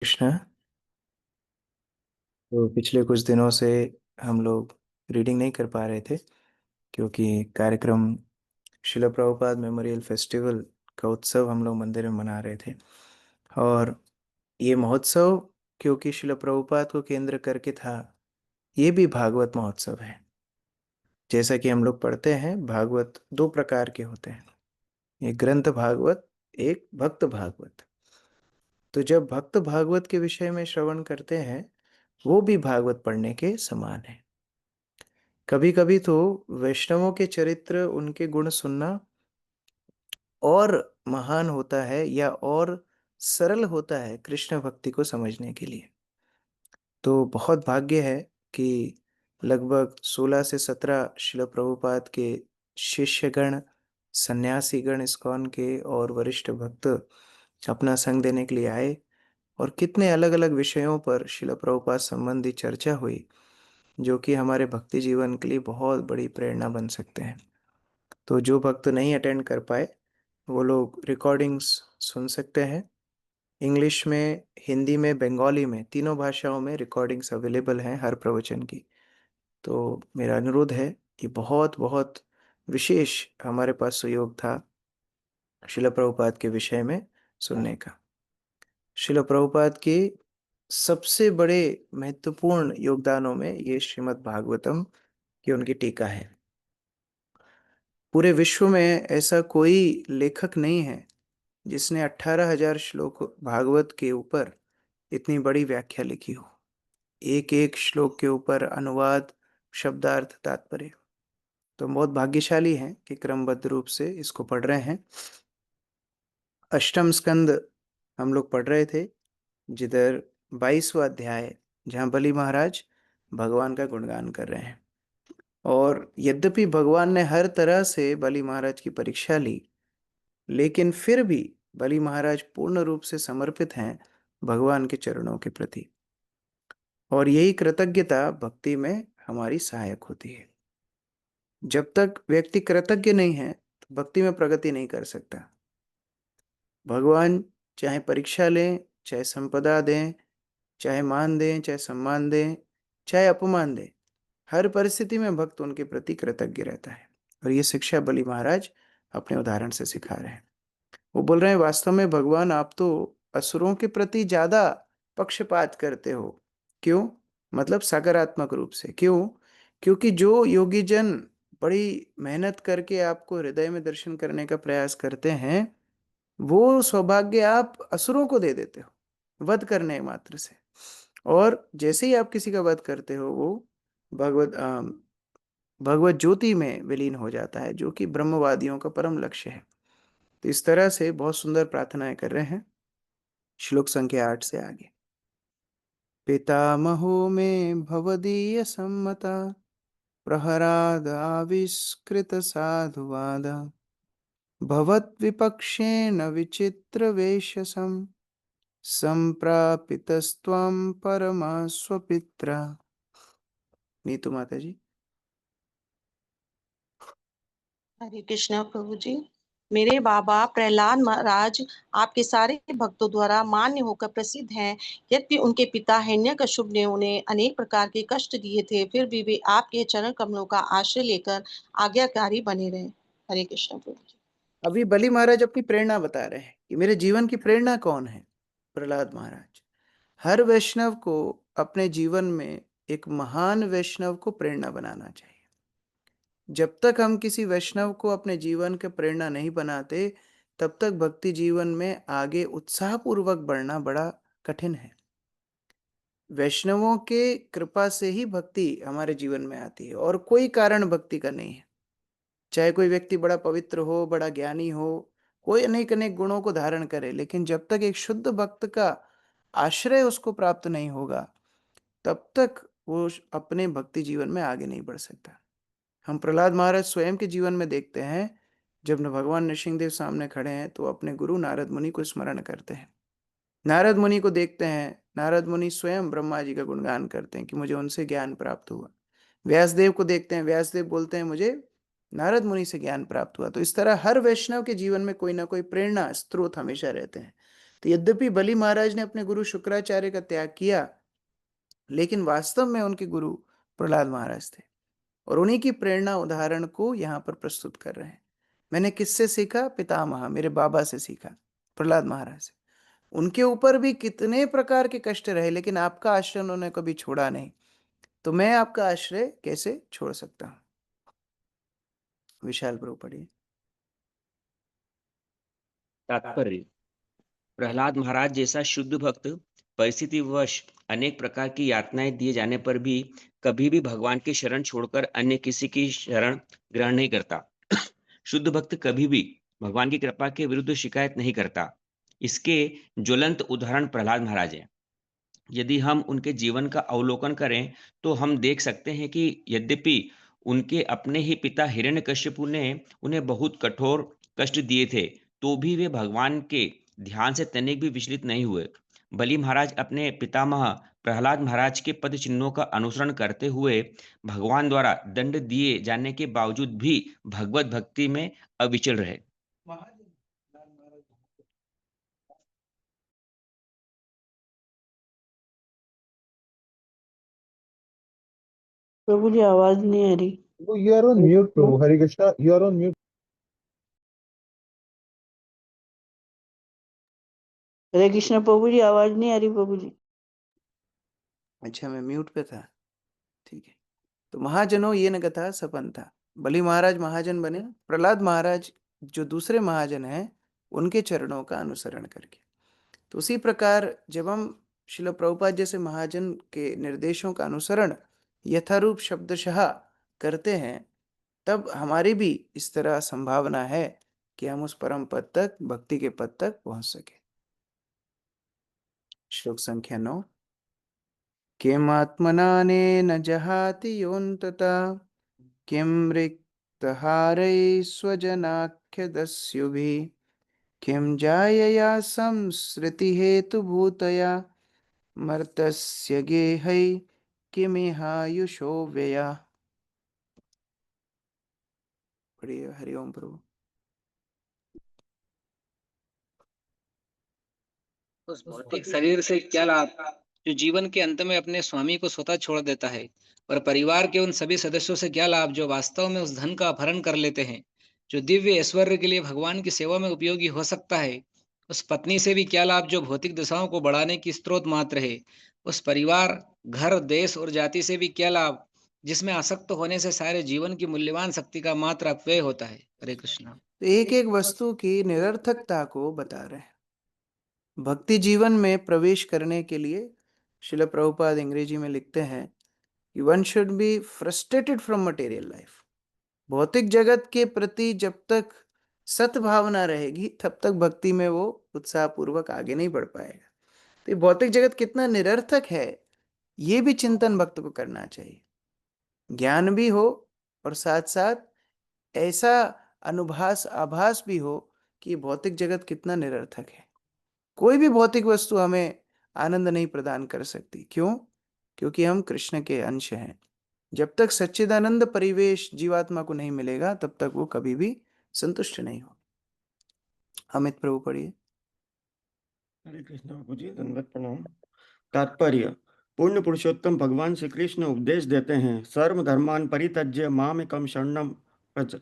कृष्णा। तो पिछले कुछ दिनों से हम लोग रीडिंग नहीं कर पा रहे थे क्योंकि कार्यक्रम शिला प्रभुपाद मेमोरियल फेस्टिवल का उत्सव हम लोग मंदिर में मना रहे थे। और ये महोत्सव क्योंकि शिला प्रभुपाद को केंद्र करके था, ये भी भागवत महोत्सव है। जैसा कि हम लोग पढ़ते हैं, भागवत दो प्रकार के होते हैं, एक ग्रंथ भागवत, एक भक्त भागवत। तो जब भक्त भागवत के विषय में श्रवण करते हैं, वो भी भागवत पढ़ने के समान है। कभी कभी तो वैष्णवों के चरित्र, उनके गुण सुनना और महान होता है या और सरल होता है कृष्ण भक्ति को समझने के लिए। तो बहुत भाग्य है कि लगभग 16 से 17 शिल प्रभुपाद के शिष्यगण, सन्यासीगण इस्कॉन के और वरिष्ठ भक्त अपना संग देने के लिए आए और कितने अलग अलग विषयों पर शिल प्रभुपाद संबंधी चर्चा हुई, जो कि हमारे भक्ति जीवन के लिए बहुत बड़ी प्रेरणा बन सकते हैं। तो जो भक्त नहीं अटेंड कर पाए, वो लोग रिकॉर्डिंग्स सुन सकते हैं। इंग्लिश में, हिंदी में, बंगाली में, तीनों भाषाओं में रिकॉर्डिंग्स अवेलेबल हैं हर प्रवचन की। तो मेरा अनुरोध है कि बहुत बहुत विशेष हमारे पास सुयोग था शिल प्रभुपाद के विषय में सुनने का। शिल प्रभुपाद के सबसे बड़े महत्वपूर्ण योगदानों में ये श्रीमद् भागवतम की उनकी टीका है। पूरे विश्व में ऐसा कोई लेखक नहीं है जिसने 18,000 श्लोक भागवत के ऊपर इतनी बड़ी व्याख्या लिखी हो, एक एक श्लोक के ऊपर अनुवाद, शब्दार्थ, तात्पर्य। तो बहुत भाग्यशाली हैं कि क्रमबद्ध रूप से इसको पढ़ रहे हैं। अष्टम स्कंद हम लोग पढ़ रहे थे, जिधर 22वां अध्याय, जहाँ बलि महाराज भगवान का गुणगान कर रहे हैं। और यद्यपि भगवान ने हर तरह से बलि महाराज की परीक्षा ली, लेकिन फिर भी बलि महाराज पूर्ण रूप से समर्पित हैं भगवान के चरणों के प्रति। और यही कृतज्ञता भक्ति में हमारी सहायक होती है। जब तक व्यक्ति कृतज्ञ नहीं है, तो भक्ति में प्रगति नहीं कर सकता। भगवान चाहे परीक्षा लें, चाहे संपदा दें, चाहे मान दें, चाहे सम्मान दें, चाहे अपमान दें, हर परिस्थिति में भक्त उनके प्रति कृतज्ञ रहता है। और ये शिक्षा बलि महाराज अपने उदाहरण से सिखा रहे हैं। वो बोल रहे हैं, वास्तव में भगवान आप तो असुरों के प्रति ज्यादा पक्षपात करते हो। क्यों? मतलब सकारात्मक रूप से। क्यों? क्योंकि जो योगी जन बड़ी मेहनत करके आपको हृदय में दर्शन करने का प्रयास करते हैं, वो सौभाग्य आप असुरों को दे देते हो वध करने मात्र से। और जैसे ही आप किसी का वध करते हो, वो भगवत भगवत ज्योति में विलीन हो जाता है, जो कि ब्रह्मवादियों का परम लक्ष्य है। तो इस तरह से बहुत सुंदर प्रार्थनाएं कर रहे हैं। श्लोक संख्या 8 से आगे। पितामहो में भवदीय सम्मता प्रहराद आविष्कृत साधुवाद भवद्विपक्षेण विचित्र वेशसम संप्रापितस्त्वं परमास्वपित्रा। नीतू माता जी। हरे कृष्णा प्रभु जी। मेरे बाबा प्रहलाद महाराज आपके सारे भक्तों द्वारा मान्य होकर प्रसिद्ध हैं। यद्यपि उनके पिता हिरण्यकश्यप ने उन्हें अनेक प्रकार के कष्ट दिए थे, फिर भी वे आपके चरण कमलों का आश्रय लेकर आज्ञाकारी बने रहे। हरे कृष्णा प्रभु जी। अभी बलि महाराज अपनी प्रेरणा बता रहे हैं कि मेरे जीवन की प्रेरणा कौन है। प्रहलाद महाराज। हर वैष्णव को अपने जीवन में एक महान वैष्णव को प्रेरणा बनाना चाहिए। जब तक हम किसी वैष्णव को अपने जीवन के प्रेरणा नहीं बनाते, तब तक भक्ति जीवन में आगे उत्साहपूर्वक बढ़ना बड़ा कठिन है। वैष्णवों के कृपा से ही भक्ति हमारे जीवन में आती है, और कोई कारण भक्ति का नहीं है। चाहे कोई व्यक्ति बड़ा पवित्र हो, बड़ा ज्ञानी हो, कोई अनेक अनेक गुणों को धारण करे, लेकिन जब तक एक शुद्ध भक्त का आश्रय उसको प्राप्त नहीं होगा, तब तक वो अपने भक्ति जीवन में आगे नहीं बढ़ सकता। हम प्रहलाद महाराज स्वयं के जीवन में देखते हैं, जब न भगवान नृसिंहदेव सामने खड़े हैं तो अपने गुरु नारद मुनि को स्मरण करते हैं। नारद मुनि को देखते हैं, नारद मुनि स्वयं ब्रह्मा जी का गुणगान करते हैं कि मुझे उनसे ज्ञान प्राप्त हुआ। व्यासदेव को देखते हैं, व्यासदेव बोलते हैं मुझे नारद मुनि से ज्ञान प्राप्त हुआ। तो इस तरह हर वैष्णव के जीवन में कोई ना कोई प्रेरणा स्रोत हमेशा रहते हैं। तो यद्यपि बलि महाराज ने अपने गुरु शुक्राचार्य का त्याग किया, लेकिन वास्तव में उनके गुरु प्रहलाद महाराज थे, और उन्हीं की प्रेरणा उदाहरण को यहाँ पर प्रस्तुत कर रहे हैं। मैंने किससे सीखा? पितामह, मेरे बाबा से सीखा, प्रहलाद महाराज से। उनके ऊपर भी कितने प्रकार के कष्ट रहे, लेकिन आपका आश्रय उन्होंने कभी छोड़ा नहीं, तो मैं आपका आश्रय कैसे छोड़ सकता हूं? विशाल प्रभु पढ़िए। तात्पर्य: प्रहलाद महाराज जैसा शुद्ध भक्त परिस्थितिवश अनेक प्रकार की यातनाएं दिए जाने पर भी कभी भी भगवान की शरण छोड़कर अन्य किसी की शरण ग्रहण नहीं करता। शुद्ध भक्त कभी भी भगवान की कृपा के विरुद्ध शिकायत नहीं करता। इसके ज्वलंत उदाहरण प्रहलाद महाराज हैं। यदि हम उनके जीवन का अवलोकन करें तो हम देख सकते हैं कि यद्यपि उनके अपने ही पिता हिरण्यकश्यपु ने उन्हें बहुत कठोर कष्ट दिए थे, तो भी वे भगवान के ध्यान से तनिक भी विचलित नहीं हुए। बलि महाराज अपने पितामह प्रहलाद महाराज के पद चिन्हों का अनुसरण करते हुए भगवान द्वारा दंड दिए जाने के बावजूद भी भगवत भक्ति में अविचल रहे। प्रभु जी आवाज नहीं आ रही। Oh, you are on mute, Prabhu. Hare Krishna, you are on mute. हरे कृष्ण प्रभु जी, आवाज नहीं आ रही प्रभु जी। अच्छा, मैं म्यूट पे था, ठीक है। तो महाजनों, ये न कथा सपन था। बलि महाराज महाजन बने, प्रहलाद महाराज जो दूसरे महाजन हैं उनके चरणों का अनुसरण करके। तो उसी प्रकार जब हम शिल प्रभुपाद जैसे महाजन के निर्देशों का अनुसरण यथारूप शब्दशः करते हैं, तब हमारी भी इस तरह संभावना है कि हम उस परम पद तक, भक्ति के पद तक पहुंच सके। श्लोक संख्या 9। किम आत्मनानेन जहाति योऽन्तता, किम रिक्तहारै स्वजनाख्यदस्युभिः, किम जायया संसृतिहेतुभूतया, मर्तस्य गेहै किमिहायुषो व्यया। पढ़िए। हरिओम प्रभु। उस भौतिक शरीर से क्या लाभ जो जीवन के अंत में अपने स्वामी को स्वतः छोड़ देता है, और परिवार के उन सभी सदस्यों से क्या लाभ जो वास्तव में उस धन का अपहरण कर लेते हैं, जो दिव्य ऐश्वर्य के लिए भगवान की सेवा में उपयोगी हो सकता है। उस पत्नी से भी क्या लाभ जो भौतिक दशाओं को बढ़ाने की स्रोत मात्र है। उस परिवार, घर, देश और जाति से भी क्या लाभ जिसमें आसक्त होने से सारे जीवन की मूल्यवान शक्ति का मात्र अपव्यय होता है। हरे कृष्णा। तो एक एक वस्तु की निरर्थकता को बता रहे हैं। भक्ति जीवन में प्रवेश करने के लिए शिल प्रभुपाद अंग्रेजी में लिखते हैं कि one should be frustrated from material life. भौतिक जगत के प्रति जब तक सद्भावना रहेगी, तब तक भक्ति में वो उत्साहपूर्वक आगे नहीं बढ़ पाएगा। तो ये भौतिक जगत कितना निरर्थक है, ये भी चिंतन भक्त को करना चाहिए। ज्ञान भी हो और साथ साथ ऐसा आभास भी हो कि भौतिक जगत कितना निरर्थक है। कोई भी भौतिक वस्तु हमें आनंद नहीं प्रदान कर सकती। क्यों? क्योंकि हम कृष्ण के अंश हैं। जब तक सच्चिदानंद परिवेश जीवात्मा को नहीं मिलेगा, तब तक वो कभी भी संतुष्ट नहीं हो। अमित प्रभु पढ़िए। हरे कृष्ण बाबू जी, दंडवत प्रणाम। तात्पर्य: पूर्ण पुरुषोत्तम भगवान श्री कृष्ण उपदेश देते हैं, सर्व धर्मान परित्यज्य मामेकं शरणं व्रज।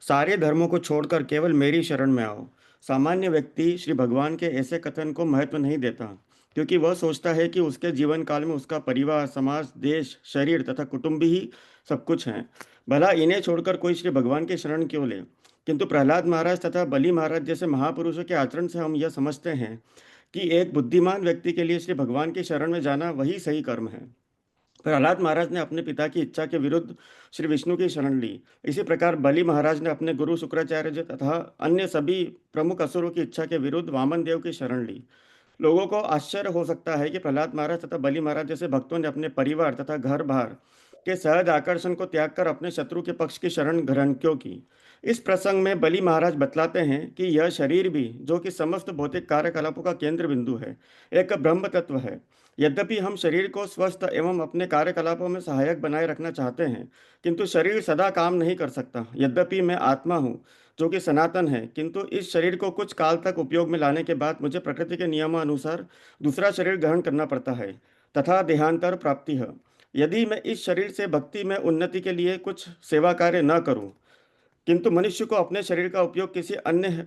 सारे धर्मों को छोड़कर केवल मेरी शरण में आओ। सामान्य व्यक्ति श्री भगवान के ऐसे कथन को महत्व नहीं देता, क्योंकि वह सोचता है कि उसके जीवन काल में उसका परिवार, समाज, देश, शरीर तथा कुटुंब ही सब कुछ हैं। भला इन्हें छोड़कर कोई श्री भगवान की शरण क्यों ले? किंतु प्रहलाद महाराज तथा बलि महाराज जैसे महापुरुषों के आचरण से हम यह समझते हैं कि एक बुद्धिमान व्यक्ति के लिए श्री भगवान की शरण में जाना वही सही कर्म है। प्रहलाद महाराज ने अपने पिता की इच्छा के विरुद्ध श्री विष्णु की शरण ली। इसी प्रकार बलि महाराज ने अपने गुरु शुक्राचार्य जी तथा अन्य सभी प्रमुख असुरों की इच्छा के विरुद्ध वामन देव की शरण ली। लोगों को आश्चर्य हो सकता है कि प्रहलाद महाराज तथा बलि महाराज जैसे भक्तों ने अपने परिवार तथा घर बार के सहज आकर्षण को त्याग कर अपने शत्रु के पक्ष की शरण ग्रहण क्यों की? इस प्रसंग में बलि महाराज बतलाते हैं कि यह शरीर भी, जो कि समस्त भौतिक कार्यकलापों का केंद्र बिंदु है, एक ब्रह्म तत्व है। यद्यपि हम शरीर को स्वस्थ एवं अपने कार्यकलापों में सहायक बनाए रखना चाहते हैं, किंतु शरीर सदा काम नहीं कर सकता। यद्यपि मैं आत्मा हूँ जो कि सनातन है, किंतु इस शरीर को कुछ काल तक उपयोग में लाने के बाद मुझे प्रकृति के नियमानुसार दूसरा शरीर ग्रहण करना पड़ता है, तथा देहांतर प्राप्ति है। यदि मैं इस शरीर से भक्ति में उन्नति के लिए कुछ सेवा कार्य न करूं, किंतु मनुष्य को अपने शरीर का उपयोग किसी अन्य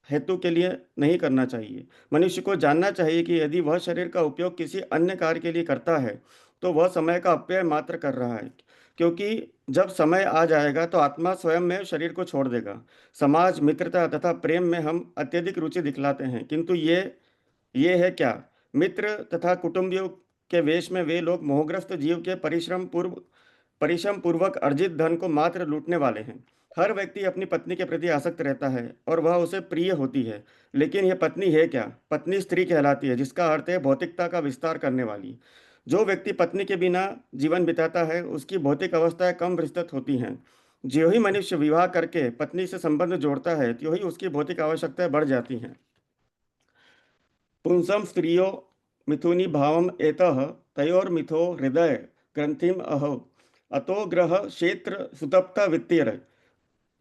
हेतु के लिए नहीं करना चाहिए। मनुष्य को जानना चाहिए कि यदि वह शरीर का उपयोग किसी अन्य कार्य के लिए करता है, तो वह समय का अपव्यय मात्र कर रहा है, क्योंकि जब समय आ जाएगा तो आत्मा स्वयं में शरीर को छोड़ देगा। समाज, मित्रता तथा प्रेम में हम अत्यधिक रुचि दिखलाते हैं, किंतु ये है क्या? मित्र तथा कुटुंबियों के वेश में वे लोग मोहग्रस्त जीव के परिश्रम पूर्वक अर्जित धन को मात्र लूटने वाले हैं। हर व्यक्ति अपनी पत्नी के प्रति आसक्त रहता है और वह उसे प्रिय होती है, लेकिन यह पत्नी है क्या? पत्नी स्त्री कहलाती है, जिसका अर्थ है भौतिकता का विस्तार करने वाली। जो व्यक्ति पत्नी के बिना जीवन बिताता है, उसकी भौतिक अवस्थाएं कम विस्तृत होती हैं। ज्यों ही मनुष्य विवाह करके पत्नी से संबंध जोड़ता है, त्यों ही उसकी भौतिक आवश्यकताएं बढ़ जाती हैं। पुंसम स्त्रियो मिथुनी भावम एतः तयोर्मिथो हृदय ग्रंथिम अहो अतो ग्रह क्षेत्र सुतप्त वित्तीय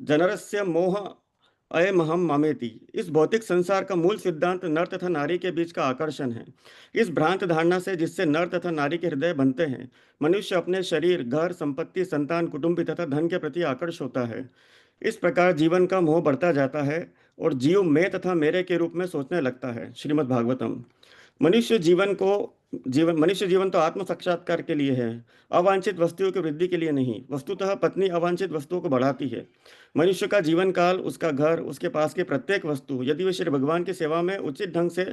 जनरस्य मोह अयमहम ममेति। इस भौतिक संसार का मूल सिद्धांत नर तथा नारी के बीच का आकर्षण है। इस भ्रांत धारणा से, जिससे नर तथा नारी के हृदय बनते हैं, मनुष्य अपने शरीर, घर, संपत्ति, संतान, कुटुंबी तथा धन के प्रति आकर्ष होता है। इस प्रकार जीवन का मोह बढ़ता जाता है और जीव मैं तथा मेरे के रूप में सोचने लगता है। श्रीमद् भागवतम। मनुष्य जीवन तो आत्म साक्षात्कार के लिए है, अवांछित वस्तुओं की वृद्धि के लिए नहीं। वस्तुतः पत्नी अवांछित वस्तुओं को बढ़ाती है। मनुष्य का जीवन काल, उसका घर, उसके पास की प्रत्येक वस्तु, यदि वह श्री भगवान की सेवा में उचित ढंग से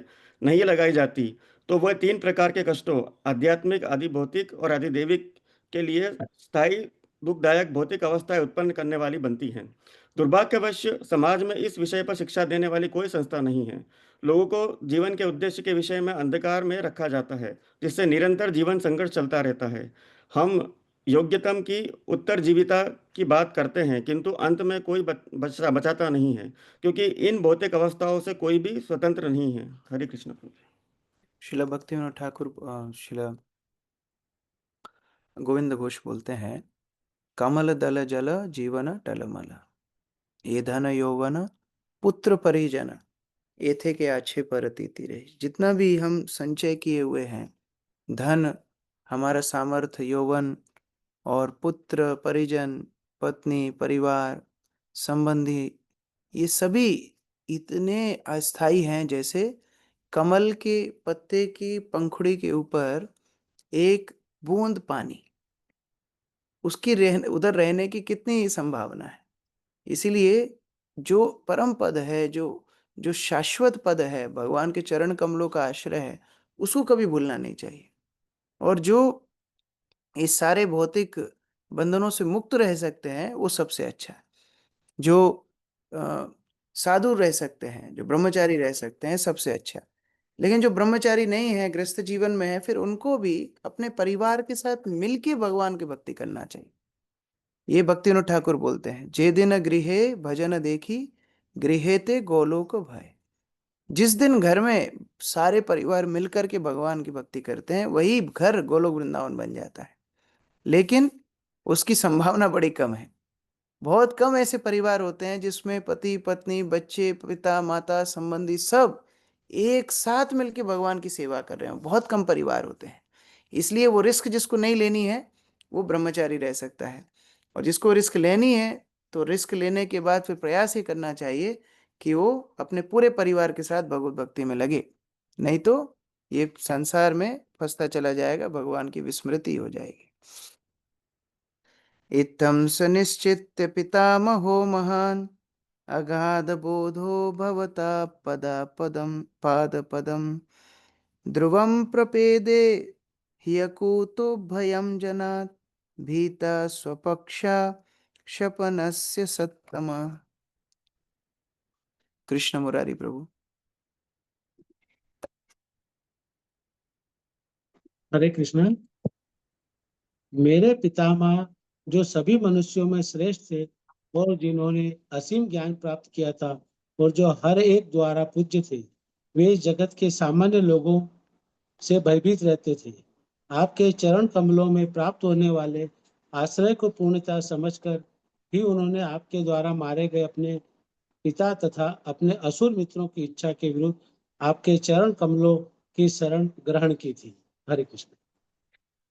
नहीं लगाई जाती, तो वह तीन प्रकार के कष्टों, आध्यात्मिक, आदि भौतिक और आदि दैविक के लिए स्थायी दुखदायक भौतिक अवस्थाएं उत्पन्न करने वाली बनती हैं। दुर्भाग्यवश समाज में इस विषय पर शिक्षा देने वाली कोई संस्था नहीं है। लोगों को जीवन के उद्देश्य के विषय में अंधकार में रखा जाता है, जिससे निरंतर जीवन संघर्ष चलता रहता है। हम योग्यतम की उत्तरजीविता की बात करते हैं, किंतु अंत में कोई बचाता नहीं है, क्योंकि इन भौतिक अवस्थाओं से कोई भी स्वतंत्र नहीं है। हरे कृष्ण प्रभु। शिला भक्तिविनोद ठाकुर शिला गोविंद घोष बोलते हैं, कमल दल जल जीवन टलमल, ये धन यौवन पुत्र परिजन, एथे के अच्छे परती तिरे। जितना भी हम संचय किए हुए हैं, धन, हमारा सामर्थ्य, यौवन और पुत्र, परिजन, पत्नी, परिवार, संबंधी, ये सभी इतने अस्थाई हैं जैसे कमल के पत्ते की पंखुड़ी के ऊपर एक बूंद पानी, उसकी उधर रहने की कितनी संभावना है। इसीलिए जो परम पद है, जो जो शाश्वत पद है, भगवान के चरण कमलों का आश्रय है, उसको कभी भूलना नहीं चाहिए। और जो इस सारे भौतिक बंधनों से मुक्त रह सकते हैं, वो सबसे अच्छा है। जो साधु रह सकते हैं, जो ब्रह्मचारी रह सकते हैं, सबसे अच्छा। लेकिन जो ब्रह्मचारी नहीं है, गृहस्थ जीवन में है, फिर उनको भी अपने परिवार के साथ मिलके भगवान की भक्ति करना चाहिए। ये भक्तिविनोद ठाकुर बोलते हैं, जे दिन गृहे भजन देखी, गृहे ते गोलोक भय। जिस दिन घर में सारे परिवार मिलकर के भगवान की भक्ति करते हैं, वही घर गोलोक वृंदावन बन जाता है। लेकिन उसकी संभावना बड़ी कम है। बहुत कम ऐसे परिवार होते हैं जिसमें पति, पत्नी, बच्चे, पिता, माता, संबंधी सब एक साथ मिलकर भगवान की सेवा कर रहे हैं। बहुत कम परिवार होते हैं। इसलिए वो रिस्क जिसको नहीं लेनी है, वो ब्रह्मचारी रह सकता है। और जिसको रिस्क लेनी है, तो रिस्क लेने के बाद फिर प्रयास ही करना चाहिए कि वो अपने पूरे परिवार के साथ भगवत भक्ति में लगे। नहीं तो ये संसार में फंसता चला जाएगा, भगवान की विस्मृति हो जाएगी। इत्थं स निश्चित्य पितामहो महान्, अगाध बोधो भवता पादपदं ध्रुवं प्रपेदे ह्यकूतो भयं जनात्, भीता स्वपक्षा शपनस्य सत्तम। कृष्ण मुरारी प्रभु। हरे कृष्ण। मेरे पितामह जो सभी मनुष्यों में श्रेष्ठ थे और जिन्होंने असीम ज्ञान प्राप्त किया था और जो हर एक द्वारा पूज्य थे, वे इस जगत के सामान्य लोगों से भयभीत रहते थे। आपके चरण कमलों में प्राप्त होने वाले आश्रय को पूर्णतः समझकर ही उन्होंने आपके द्वारा मारे गए अपने पिता तथा अपने असुर मित्रों की इच्छा के विरुद्ध आपके चरण कमलों की शरण ग्रहण की थी। हरे कृष्ण।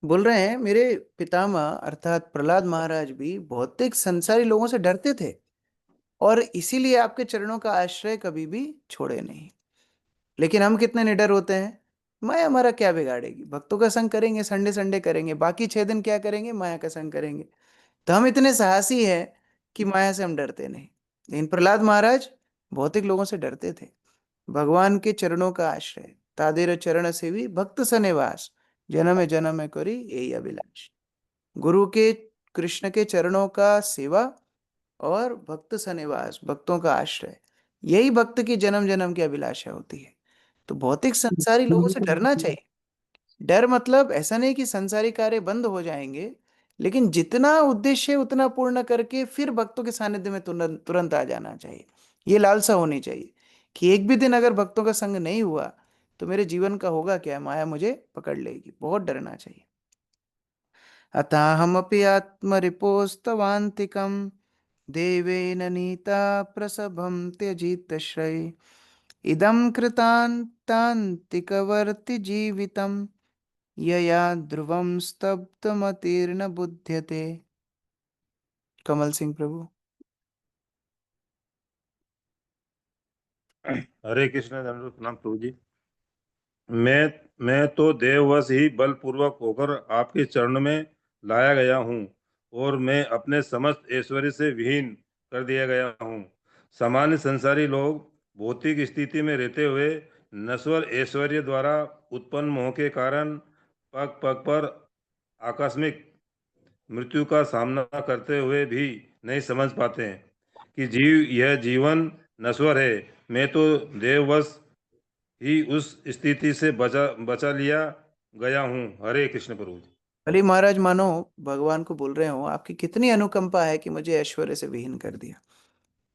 बोल रहे हैं मेरे पितामह अर्थात प्रहलाद महाराज भी भौतिक संसारी लोगों से डरते थे और इसीलिए आपके चरणों का आश्रय कभी भी छोड़े नहीं। लेकिन हम कितने निडर होते हैं। माया हमारा क्या बिगाड़ेगी, भक्तों का संग करेंगे, संडे संडे करेंगे, बाकी 6 दिन क्या करेंगे, माया का संग करेंगे। तो हम इतने साहसी हैं कि माया से हम डरते नहीं। लेकिन प्रहलाद महाराज भौतिक लोगों से डरते थे। भगवान के चरणों का आश्रय, तादेर चरण सेवी भक्त सनेवास, जन्म जन्म करी यही अभिलाष। गुरु के, कृष्ण के चरणों का सेवा और भक्त सनिवास, भक्तों का आश्रय, यही भक्त की जन्म जन्म की अभिलाषा होती है। तो भौतिक संसारी लोगों से डरना चाहिए। डर मतलब ऐसा नहीं कि संसारी कार्य बंद हो जाएंगे, लेकिन जितना उद्देश्य है उतना पूर्ण करके फिर भक्तों के सानिध्य में तुरंत तुरंत आ जाना चाहिए। ये लालसा होनी चाहिए कि एक भी दिन अगर भक्तों का संग नहीं हुआ तो मेरे जीवन का होगा क्या, माया मुझे पकड़ लेगी। बहुत डरना चाहिए। अताहमपि आत्मरिपोस्तवान्तिकं देवेन नीता प्रसभं त्यजितश्रय इदं कृतान्तान्तिकवर्ति जीवितं यया ध्रुवं स्तब्धमतिर्न बुध्यते। कमल सिंह प्रभु। हरे कृष्ण। दंडवत प्रणाम प्रभु जी। मैं तो देववश ही बलपूर्वक होकर आपके चरण में लाया गया हूँ और मैं अपने समस्त ऐश्वर्य से विहीन कर दिया गया हूँ। सामान्य संसारी लोग भौतिक स्थिति में रहते हुए नश्वर ऐश्वर्य द्वारा उत्पन्न मोह के कारण पग पग पर आकस्मिक मृत्यु का सामना करते हुए भी नहीं समझ पाते हैं कि यह जीवन नश्वर है। मैं तो देववश ही उस स्थिति से बचा बचा लिया गया हूँ। हरे कृष्ण प्रभु। बलि महाराज मानो भगवान को बोल रहे हो, आपकी कितनी अनुकंपा है कि मुझे ऐश्वर्य से विहीन कर दिया।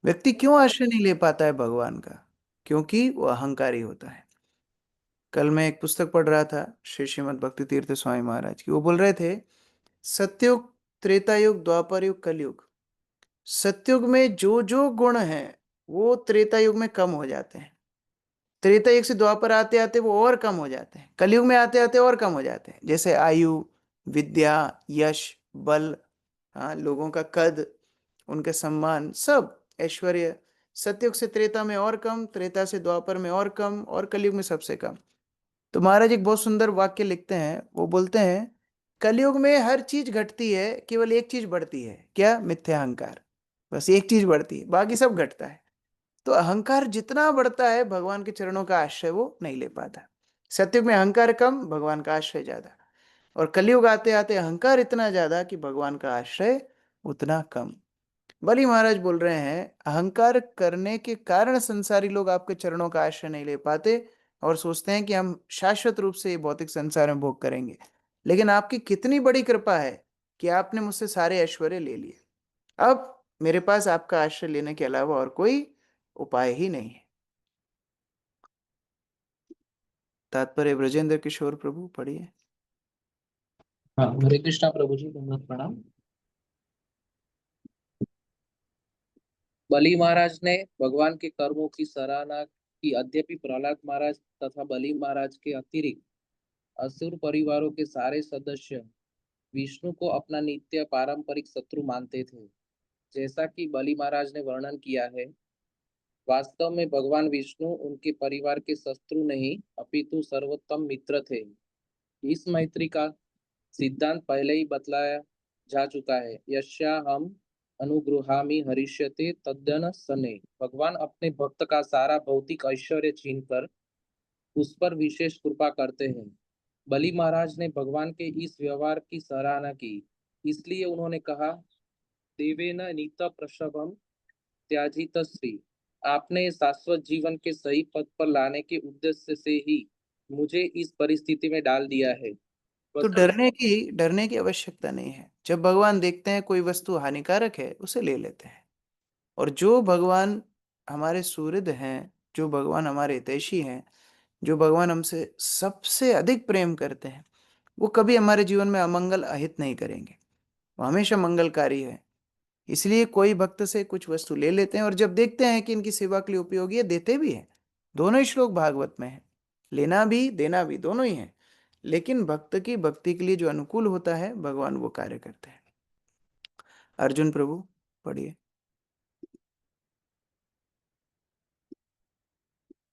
व्यक्ति क्यों आश्रय नहीं ले पाता है भगवान का? क्योंकि वो अहंकारी होता है। कल मैं एक पुस्तक पढ़ रहा था श्री श्रीमद् भक्ति तीर्थ स्वामी महाराज की। वो बोल रहे थे सतयुग, त्रेता युग, द्वापर युग, कलयुग, सतयुग में जो जो गुण हैं वो त्रेता युग में कम हो जाते हैं। त्रेता युग से द्वापर आते आते वो और कम हो जाते हैं। कलयुग में आते आते और कम हो जाते हैं। जैसे आयु, विद्या, यश, बल, हाँ, लोगों का कद, उनका सम्मान, सब ऐश्वर्य सतयुग से त्रेता में और कम, त्रेता से द्वापर में और कम, और कलयुग में सबसे कम। तो महाराज एक बहुत सुंदर वाक्य लिखते हैं। वो बोलते हैं कलयुग में हर चीज घटती है, केवल एक चीज बढ़ती है। क्या? मिथ्या अहंकार। बस एक चीज बढ़ती है, बाकी सब घटता है। तो अहंकार जितना बढ़ता है भगवान के चरणों का आश्रय वो नहीं ले पाता। सतयुग में अहंकार कम, भगवान का आश्रय ज्यादा। और कलयुग आते आते अहंकार इतना ज्यादा कि भगवान का आश्रय उतना कम। बलि महाराज बोल रहे हैं अहंकार करने के कारण संसारी लोग आपके चरणों का आश्रय नहीं ले पाते और सोचते हैं कि हम शाश्वत रूप से ये भौतिक संसार में भोग करेंगे। लेकिन आपकी कितनी बड़ी कृपा है कि आपने मुझसे सारे ऐश्वर्य ले लिए। अब मेरे पास आपका आश्रय लेने के अलावा और कोई उपाय ही नहीं है। तात्पर्य ब्रजेंद्र किशोर प्रभु पढ़िए। हाँ, हरे कृष्णा प्रभु जी, दंडवत प्रणाम। बलि महाराज ने भगवान के कर्मों की सराहना की। यद्यपि प्रहलाद महाराज तथा बलि महाराज के अतिरिक्त असुर परिवारों के सारे सदस्य विष्णु को अपना नित्य पारंपरिक शत्रु मानते थे, जैसा कि बलि महाराज ने वर्णन किया है। वास्तव में भगवान विष्णु उनके परिवार के शत्रु नहीं अपितु सर्वोत्तम मित्र थे। इस मैत्री का सिद्धांत पहले ही बतलाया जा चुका है। यस्या हम अनुगृहामि हरिष्यते तद्दन सने। भगवान अपने भक्त का सारा भौतिक ऐश्वर्य छीनकर उस पर विशेष कृपा करते हैं। बलि महाराज ने भगवान के इस व्यवहार की सराहना की। इसलिए उन्होंने कहा, देवेन नीत प्रसभम त्याजित श्री। आपने शाश्वत जीवन के सही पथ पर लाने के उद्देश्य से ही मुझे इस परिस्थिति में डाल दिया है। तो डरने की आवश्यकता नहीं है। जब भगवान देखते हैं कोई वस्तु हानिकारक है, उसे ले लेते हैं। और जो भगवान हमारे सुहृद हैं, जो भगवान हमारे हितैषी हैं, जो भगवान हमसे सबसे अधिक प्रेम करते हैं, वो कभी हमारे जीवन में अमंगल अहित नहीं करेंगे। वो हमेशा मंगलकारी है। इसलिए कोई भक्त से कुछ वस्तु ले लेते हैं और जब देखते हैं कि इनकी सेवा के लिए उपयोगी है, देते भी हैं। दोनों ही श्लोक भागवत में है, लेना भी देना भी दोनों ही है। लेकिन भक्त की भक्ति के लिए जो अनुकूल होता है, भगवान वो कार्य करते हैं। अर्जुन प्रभु पढ़िए।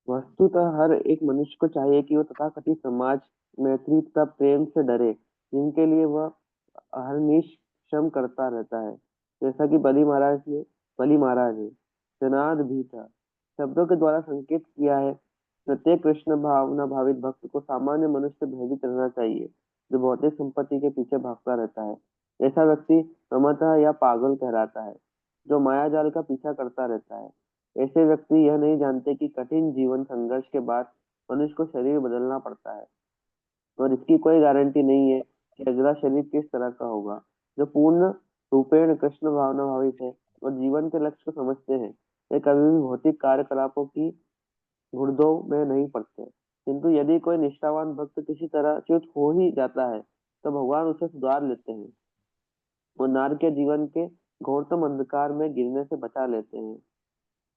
वस्तुतः हर एक मनुष्य को चाहिए कि वह तथाकथित समाज, मैत्री तथा प्रेम से डरे, जिनके लिए वह अहर्निश श्रम करता रहता है। जैसा कि बलि महाराज ने जनाद भी था शब्दों के द्वारा संकेत किया है। प्रत्येक कृष्ण भावना भावित भक्त को सामान्य मनुष्य से भयभीत रहना चाहिए, जो भौतिक संपत्ति के पीछे भागता रहता है। ऐसा व्यक्ति प्रमतः या पागल कहलाता है, जो माया जाल का पीछा करता रहता है। ऐसे व्यक्ति यह नहीं जानते कि कठिन जीवन संघर्ष के बाद मनुष्य को शरीर बदलना पड़ता है और इसकी कोई गारंटी नहीं है कि अगला शरीर किस तरह का होगा। जो पूर्ण रूपेण कृष्ण भावना भावित है और जीवन के लक्ष्य को समझते हैं, वे कभी भी भौतिक कार्यकलापों की घुड़दौड़ में नहीं पड़ते। किंतु यदि कोई निष्ठावान भक्त किसी तरह च्युत हो ही जाता है, तो भगवान उसे सुधार लेते हैं और नार के जीवन के घोरतम अंधकार में गिरने से बचा लेते हैं।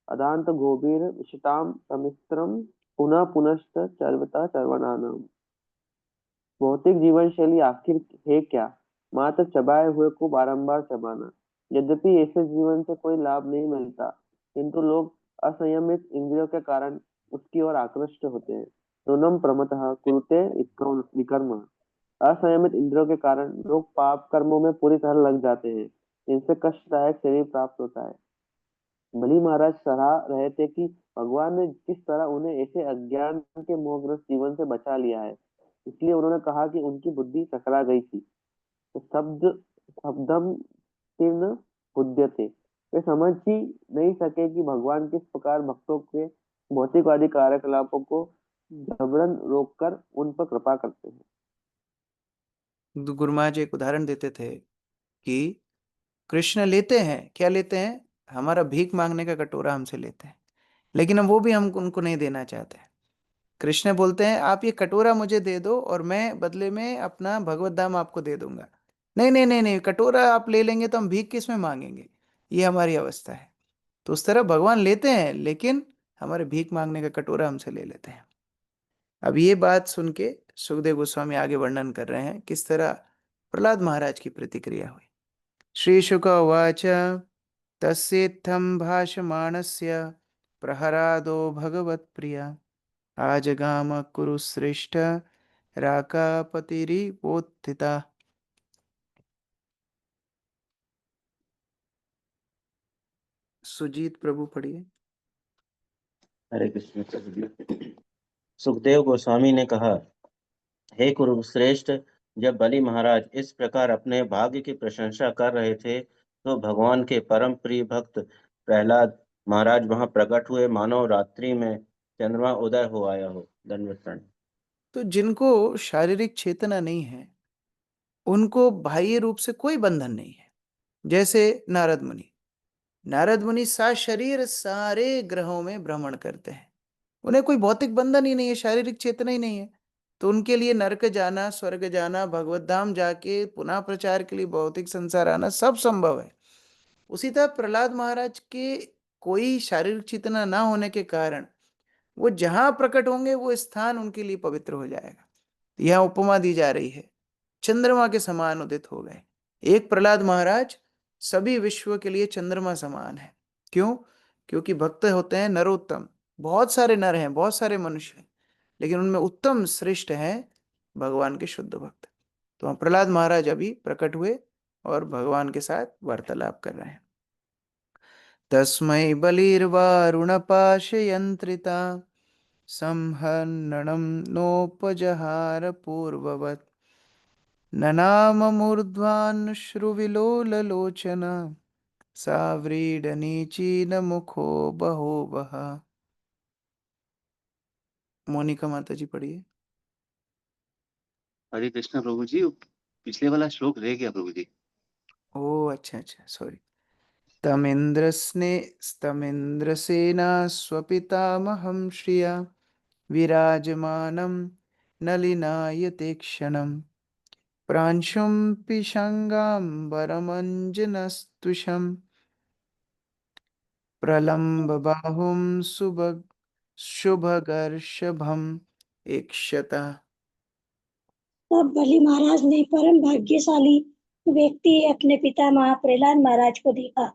अदांत गोबीर विषताम समित्रम पुनः पुनश्च चर्वता चर्वणानम। भौतिक जीवन शैली आखिर है क्या? मात्र चबाए हुए को बारंबार चबाना। यद्यपि ऐसे जीवन से कोई लाभ नहीं मिलता, किंतु लोग असंयमित इंद्रियों के कारण उसकी ओर आकृष्ट होते हैं। नूनम प्रमतः कुरुते विकर्म। असंयमित इंद्रियों के कारण लोग पाप कर्मों में पूरी तरह लग जाते हैं, जिनसे कष्टदायक शरीर प्राप्त होता है। बलि महाराज सराह रहे थे कि भगवान ने किस तरह उन्हें ऐसे अज्ञान के मोहग्रस्त जीवन से बचा लिया है। इसलिए उन्होंने कहा कि उनकी बुद्धि चकरा गई थी। तो शब्दम तीर्ण बुध्यते। वे समझ ही नहीं सके कि भगवान किस प्रकार भक्तों के भौतिकवादी कार्यकलापों को जबरन रोककर उन पर कृपा करते हैं। गुरु महाराज एक उदाहरण देते थे कि कृष्ण लेते हैं, क्या लेते हैं? हमारा भीख मांगने का कटोरा हमसे लेते हैं, लेकिन वो भी हम उनको नहीं देना चाहते। कृष्ण बोलते हैं आप ये कटोरा मुझे दे दो और मैं बदले में अपना भगवत धाम आपको दे दूंगा। नहीं नहीं नहीं नहीं, कटोरा आप ले लेंगे तो हम भीख किस में मांगेंगे? ये हमारी अवस्था है। तो उस तरह भगवान लेते हैं, लेकिन हमारे भीख मांगने का कटोरा हमसे ले लेते हैं। अब ये बात सुन के सुखदेव गोस्वामी आगे वर्णन कर रहे हैं किस तरह प्रहलाद महाराज की प्रतिक्रिया हुई। श्री शुक उवाच तस्येत्थं भाषमाणस्य प्रहरादो भगवत्प्रिया आजगाम कुरुश्रेष्ठ राकापतिरिवोत्थिता। सुजीत प्रभु पढ़िए। हरे कृष्ण प्रभु जी। सुखदेव गोस्वामी ने कहा, हे कुरुश्रेष्ठ, जब बलि महाराज इस प्रकार अपने भाग्य की प्रशंसा कर रहे थे, तो भगवान के परम प्रिय भक्त प्रहलाद महाराज वहां प्रकट हुए, मानो रात्रि में चंद्रमा उदय हो आया हो। दंडवत प्रणाम। तो जिनको शारीरिक चेतना नहीं है, उनको बाह्य रूप से कोई बंधन नहीं है। जैसे नारद मुनि सशरीर सारे ग्रहों में भ्रमण करते हैं। उन्हें कोई भौतिक बंधन ही नहीं है, शारीरिक चेतना ही नहीं है। तो उनके लिए नरक जाना, स्वर्ग जाना, भगवत धाम जाके पुनः प्रचार के लिए भौतिक संसार आना सब संभव है। उसी तरह प्रहलाद महाराज के कोई शारीरिक चेतना ना होने के कारण वो जहां प्रकट होंगे वो स्थान उनके लिए पवित्र हो जाएगा। यह उपमा दी जा रही है, चंद्रमा के समान उदित हो गए। एक प्रहलाद महाराज सभी विश्व के लिए चंद्रमा समान है। क्यों? क्योंकि भक्त होते हैं नरोत्तम। बहुत सारे नर हैं, बहुत सारे मनुष्य हैं, लेकिन उनमें उत्तम श्रेष्ठ हैं भगवान के शुद्ध भक्त। तो हम प्रहलाद महाराज अभी प्रकट हुए और भगवान के साथ वार्तालाप कर रहे हैं। तस्मै बलिर्वारुणपाशयन्त्रिता संहननम नोपजहार पूर्ववत् ननाम मूर्ध्वान्श्रुविलोललोचन साव्रीडनीचीन मुखो बहोवः। मोनिका माता जी पढ़िए। हरे कृष्णा प्रभु जी, पिछले वाला श्लोक रह गया प्रभु जी। ओ अच्छा, सॉरी। तमिन्द्रसेना स्वपितामहं श्रिया विराजमानं नलिनायते क्षणं प्रांशुं पिशाङ्गाम्बरमञ्जनस्तुषं प्रलम्बबाहुं शुभगर्षभम् ईक्षतः। तब बलि महाराज ने परम भाग्यशाली व्यक्ति अपने पितामह प्रहलाद महाराज को देखा,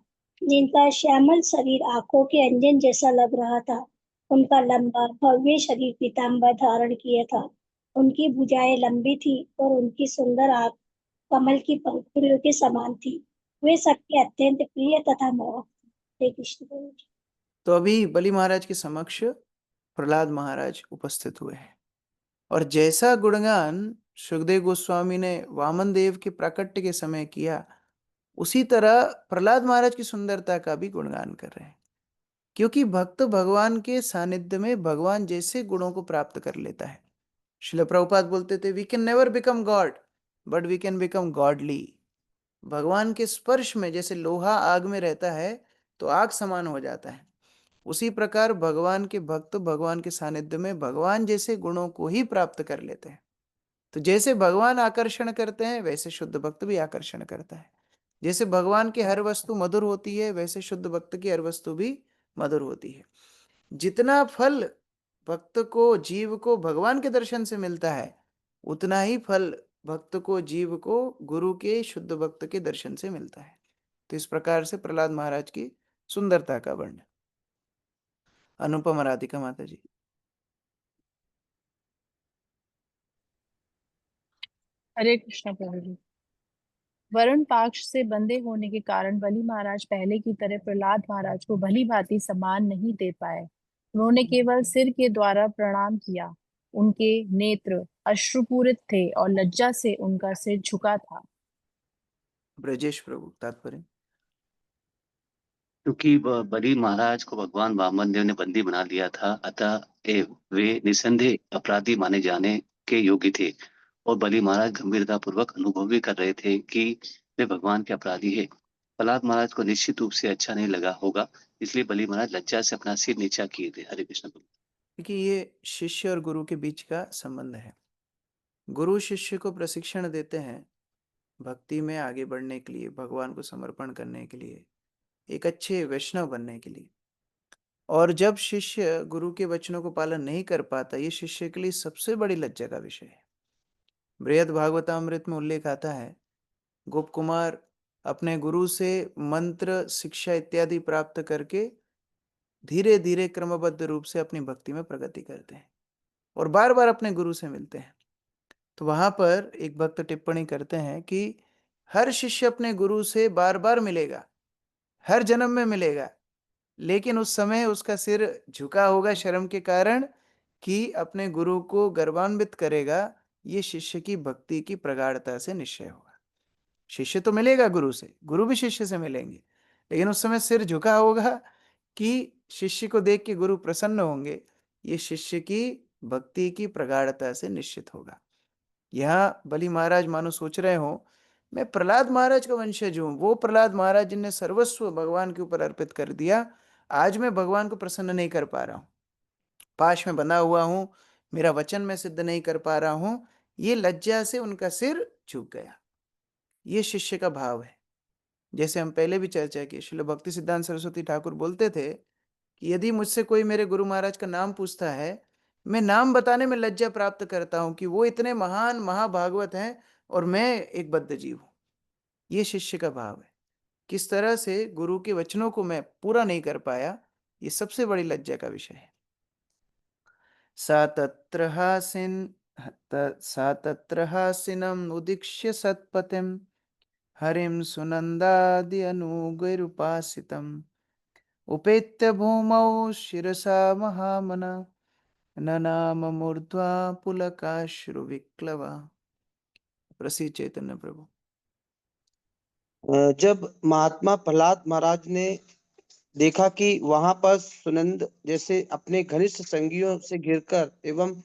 जिनका श्यामल शरीर आंखों के अंजन जैसा लग रहा था। उनका लंबा भव्य शरीर पीताम्बर धारण किया था। उनकी भुजाएं लंबी थी और उनकी सुंदर आंख कमल की पंखुड़ियों के समान थी। वे सबके अत्यंत प्रिय तथा मोहक थे। कृष्ण प्रभु जी। तो अभी बलि महाराज के समक्ष प्रहलाद महाराज उपस्थित हुए हैं और जैसा गुणगान सुखदेव गोस्वामी ने वामन देव के प्राकट्य के समय किया, उसी तरह प्रहलाद महाराज की सुंदरता का भी गुणगान कर रहे हैं, क्योंकि भक्त भगवान के सानिध्य में भगवान जैसे गुणों को प्राप्त कर लेता है। श्रील प्रभुपाद बोलते थे, we can never become God but we can become godly. भगवान के स्पर्श में जैसे लोहा आग में रहता है तो आग समान हो जाता है, उसी प्रकार भगवान के भक्त भगवान के सानिध्य में भगवान जैसे गुणों को ही प्राप्त कर लेते हैं। तो जैसे भगवान आकर्षण करते हैं वैसे शुद्ध भक्त भी आकर्षण करता है। जैसे भगवान की हर वस्तु मधुर होती है वैसे शुद्ध भक्त की हर वस्तु भी मधुर होती है। जितना फल भक्त को जीव को भगवान के दर्शन से मिलता है, उतना ही फल भक्त को जीव को गुरु के शुद्ध भक्त के दर्शन से मिलता है। तो इस प्रकार से प्रहलाद महाराज की सुंदरता का वर्णन। अनुपम राधिका माता जी। हरे कृष्ण प्रभु जी। वरुण पाक्ष से बंधे होने के कारण बलि महाराज पहले की तरह प्रहलाद महाराज को भली भांति सम्मान नहीं दे पाए। उन्होंने केवल सिर के द्वारा प्रणाम किया। उनके नेत्र अश्रुपूरित थे और लज्जा से उनका सिर झुका था। ब्रजेश प्रभु तात्पर्य। क्योंकि बलि महाराज को भगवान वामन देव ने बंदी बना लिया था, अतः वे निसंदेह अपराधी माने जाने के योग्य थे और बलि महाराज गंभीरता पूर्वक अनुभव भी कर रहे थे कि वे भगवान के अपराधी है। प्रहलाद महाराज को निश्चित रूप से अच्छा नहीं लगा होगा, इसलिए बलि महाराज लज्जा से अपना सिर नीचा किए थे। हरे कृष्ण प्रभु। क्योंकि ये शिष्य और गुरु के बीच का संबंध है। गुरु शिष्य को प्रशिक्षण देते हैं भक्ति में आगे बढ़ने के लिए, भगवान को समर्पण करने के लिए, एक अच्छे वैष्णव बनने के लिए। और जब शिष्य गुरु के वचनों को पालन नहीं कर पाता, ये शिष्य के लिए सबसे बड़ी लज्जा का विषय है। बृहद भागवतामृत में उल्लेख आता है, गोप कुमार अपने गुरु से मंत्र शिक्षा इत्यादि प्राप्त करके धीरे धीरे क्रमबद्ध रूप से अपनी भक्ति में प्रगति करते हैं और बार बार अपने गुरु से मिलते हैं। तो वहां पर एक भक्त टिप्पणी करते हैं कि हर शिष्य अपने गुरु से बार बार मिलेगा, हर जन्म में मिलेगा, लेकिन उस समय उसका सिर झुका होगा शर्म के कारण कि अपने गुरु को गर्वान्वित करेगा। ये शिष्य की भक्ति की प्रगाढ़ता से निश्चय होगा। शिष्य तो मिलेगा गुरु से, गुरु भी शिष्य से मिलेंगे, लेकिन उस समय सिर झुका होगा कि शिष्य को देख के गुरु प्रसन्न होंगे। ये शिष्य की भक्ति की प्रगाढ़ता से निश्चित होगा। यहाँ बलि महाराज मानो सोच रहे हो, मैं प्रहलाद महाराज का वंशज हूं, वो प्रहलाद महाराज जिनने सर्वस्व भगवान के ऊपर अर्पित कर दिया। आज मैं भगवान को प्रसन्न नहीं कर पा रहा हूं, पाश में बंधा हुआ हूं, मेरा वचन मैं सिद्ध नहीं कर पा रहा हूं। ये लज्जा से उनका सिर झुक गया। ये शिष्य का भाव है। जैसे हम पहले भी चर्चा की, श्रील भक्ति सिद्धांत सरस्वती ठाकुर बोलते थे कि यदि मुझसे कोई मेरे गुरु महाराज का नाम पूछता है, मैं नाम बताने में लज्जा प्राप्त करता हूं कि वो इतने महान महाभागवत हैं और मैं एक बद्ध जीव हूं। ये शिष्य का भाव है। किस तरह से गुरु के वचनों को मैं पूरा नहीं कर पाया, ये सबसे बड़ी लज्जा का विषय है। सा तत्र हासिनम् उदीक्ष्य सत्पतिम् हरिं सुनन्दादि अनुगैरुपासितम् उपेत्य भूमौ शिरसा महामना ननाम मूर्ध्वा पुलकाश्रु विक्लवा। प्रसीद चैतन्य प्रभु। जब महात्मा प्रहलाद महाराज ने देखा कि वहां पर सुनंद जैसे अपने घनिष्ठ संगियों से घिरकर एवं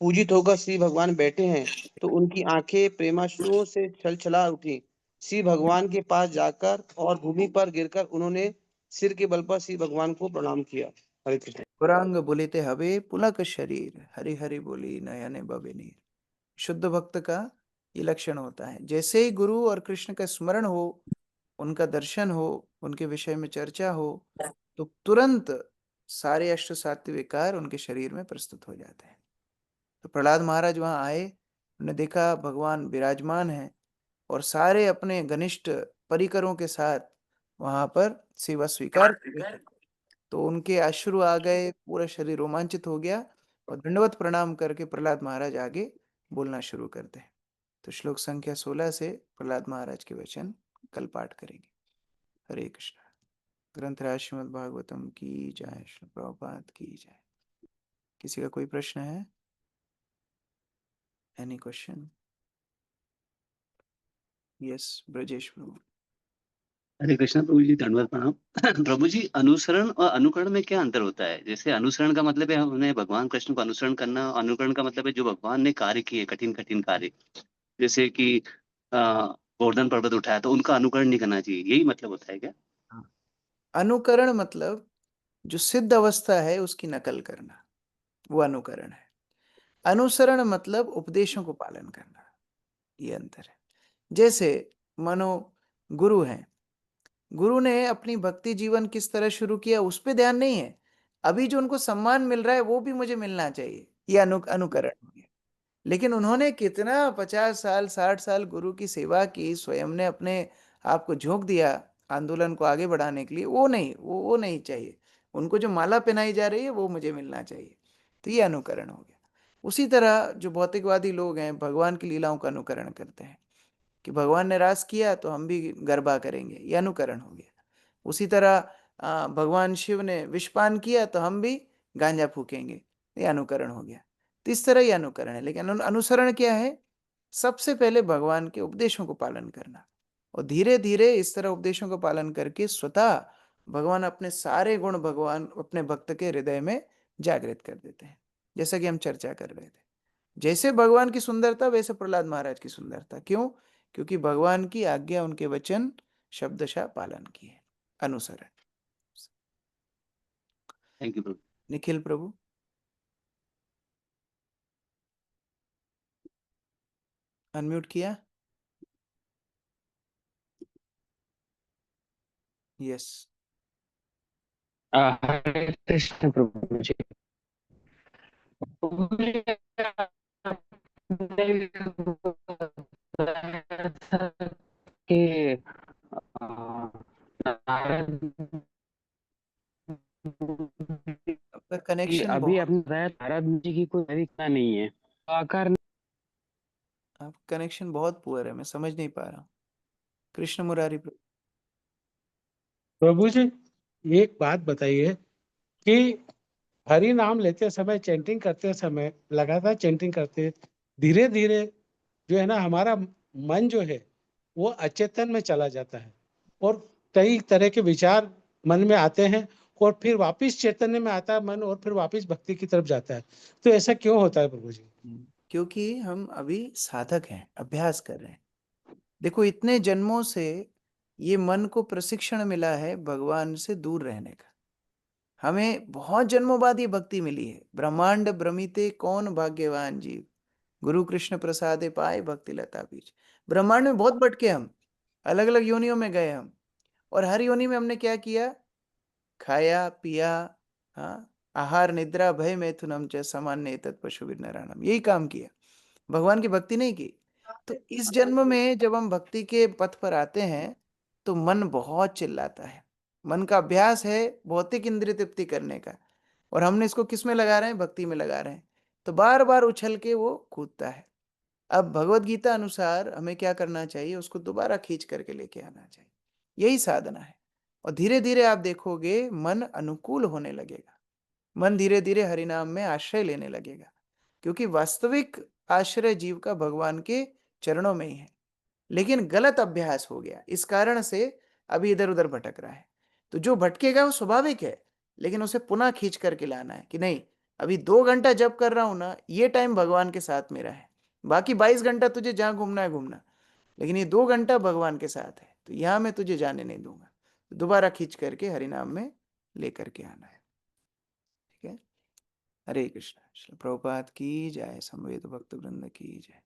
पूजित होकर श्री भगवान बैठे हैं तो उनकी आंखें प्रेमाश्रुओं से छलछला उठी। श्री भगवान के पास जाकर और भूमि पर गिरकर उन्होंने सिर के बल पर श्री भगवान को प्रणाम किया। हरे कृष्ण। पुरांग बोलिते हवे पुलक शरीर, हरि हरि बोली नयने बवे नीर। शुद्ध भक्त का ये लक्षण होता है, जैसे ही गुरु और कृष्ण का स्मरण हो, उनका दर्शन हो, उनके विषय में चर्चा हो, तो तुरंत सारे अष्ट सात्विक विकार उनके शरीर में प्रस्तुत हो जाते हैं। तो प्रहलाद महाराज वहां आए, उन्होंने देखा भगवान विराजमान है और सारे अपने घनिष्ठ परिकरों के साथ वहां पर सेवा स्वीकार कर रहे थे। तो उनके अश्रु आ गए, पूरा शरीर रोमांचित हो गया और दंडवत प्रणाम करके प्रहलाद महाराज आगे बोलना शुरू करते हैं। तो श्लोक संख्या 16 से प्रहलाद महाराज के वचन कल पाठ करेंगे। हरे कृष्ण। ग्रंथराज श्रीमद् भागवतम की जय, श्री प्रभुपाद की जय। किसी का कोई प्रश्न है? Any question? यस, ब्रजेश प्रभु। हरे कृष्णा प्रभु जी, दंडवत प्रणाम। प्रभु जी, अनुसरण और अनुकरण में क्या अंतर होता है? जैसे अनुसरण का मतलब है हमें भगवान कृष्ण को अनुसरण करना, अनुकरण का मतलब है जो भगवान ने कार्य किए, कठिन कठिन कार्य, जैसे कि गोवर्धन पर्वत उठाया, तो उनका अनुकरण नहीं करना चाहिए, यही मतलब होता है क्या? अनुकरण मतलब जो सिद्ध अवस्था है उसकी नकल करना, वो अनुकरण है। अनुसरण मतलब उपदेशों को पालन करना, ये अंतर है। जैसे मानो गुरु हैं, गुरु ने अपनी भक्ति जीवन किस तरह शुरू किया उस पे ध्यान नहीं है, अभी जो उनको सम्मान मिल रहा है वो भी मुझे मिलना चाहिए, ये अनुकरण हो गया। लेकिन उन्होंने कितना 50 साल 60 साल गुरु की सेवा की, स्वयं ने अपने आप को झोंक दिया आंदोलन को आगे बढ़ाने के लिए, वो नहीं चाहिए। उनको जो माला पहनाई जा रही है वो मुझे मिलना चाहिए, तो ये अनुकरण हो गया। उसी तरह जो भौतिकवादी लोग हैं भगवान की लीलाओं का अनुकरण करते हैं कि भगवान ने रास किया तो हम भी गरबा करेंगे, ये अनुकरण हो गया। उसी तरह भगवान शिव ने विषपान किया तो हम भी गांजा फूकेंगे, ये अनुकरण हो गया। तो इस तरह ही अनुकरण है। लेकिन अनुसरण क्या है? सबसे पहले भगवान के उपदेशों को पालन करना, और धीरे धीरे इस तरह उपदेशों को पालन करके स्वतः भगवान अपने सारे गुण भगवान अपने भक्त के हृदय में जागृत कर देते हैं। जैसा कि हम चर्चा कर रहे थे, जैसे भगवान की सुंदरता वैसे प्रहलाद महाराज की सुंदरता। क्यों? क्योंकि भगवान की आज्ञा उनके वचन शब्दशः पालन किए, अनुसरण। Thank you Prabhu. Nikhil Prabhu. Unmute किया? यस। हरे कृष्ण प्रभु जी। कि आपका कनेक्शन अभी बहुत, अपने नारद जी की कोई परीक्षा नहीं है, आकर आपका कनेक्शन बहुत पुअर है, मैं समझ नहीं पा रहा हूँ। कृष्ण मुरारी प्रभु। प्रभु जी एक बात बताइए कि हरि नाम लेते समय, चैंटिंग करते समय, लगातार चैंटिंग करते धीरे धीरे जो है ना हमारा मन जो है वो अचेतन में चला जाता है और कई तरह के विचार मन में आते हैं और फिर वापस चैतन्य में आता है मन और फिर वापस भक्ति की तरफ जाता है। तो ऐसा क्यों होता है प्रभु जी? क्योंकि हम अभी साधक हैं, अभ्यास कर रहे हैं। देखो, इतने जन्मों से ये मन को प्रशिक्षण मिला है भगवान से दूर रहने का। हमें बहुत जन्मों बाद ये भक्ति मिली है। ब्रह्मांड भ्रमिते कौन भाग्यवान जीव, गुरु कृष्ण प्रसादे पाए भक्ति लता बीज। ब्रह्मांड में बहुत भटके हम, अलग अलग योनियों में गए हम, और हर योनि में हमने क्या किया? खाया पिया, हाँ, आहार निद्रा भय मैथुनम च सामान्य तत्पशु विनराणम, यही काम किया, भगवान की भक्ति नहीं की। तो इस जन्म में जब हम भक्ति के पथ पर आते हैं तो मन बहुत चिल्लाता है। मन का अभ्यास है भौतिक इंद्रिय तृप्ति करने का, और हमने इसको किस में लगा रहे हैं? भक्ति में लगा रहे हैं। तो बार बार उछल के वो कूदता है। अब भगवत गीता अनुसार हमें क्या करना चाहिए? उसको दोबारा खींच करके लेके आना चाहिए, यही साधना है। और धीरे धीरे आप देखोगे मन अनुकूल होने लगेगा, मन धीरे धीरे हरिनाम में आश्रय लेने लगेगा, क्योंकि वास्तविक आश्रय जीव का भगवान के चरणों में ही है। लेकिन गलत अभ्यास हो गया, इस कारण से अभी इधर उधर भटक रहा है। तो जो भटकेगा वो स्वाभाविक है, लेकिन उसे पुनः खींच करके लाना है कि नहीं, अभी 2 घंटा जप कर रहा हूं ना, ये टाइम भगवान के साथ मेरा है। बाकी 22 घंटा तुझे जहां घूमना है घूमना, लेकिन ये 2 घंटा भगवान के साथ है, तो यहां मैं तुझे जाने नहीं दूंगा। दोबारा खींच करके हरिनाम में लेकर के आना है। ठीक है। हरे कृष्ण। श्रील प्रभुपाद की जय। समवेत भक्त वृंद की जय।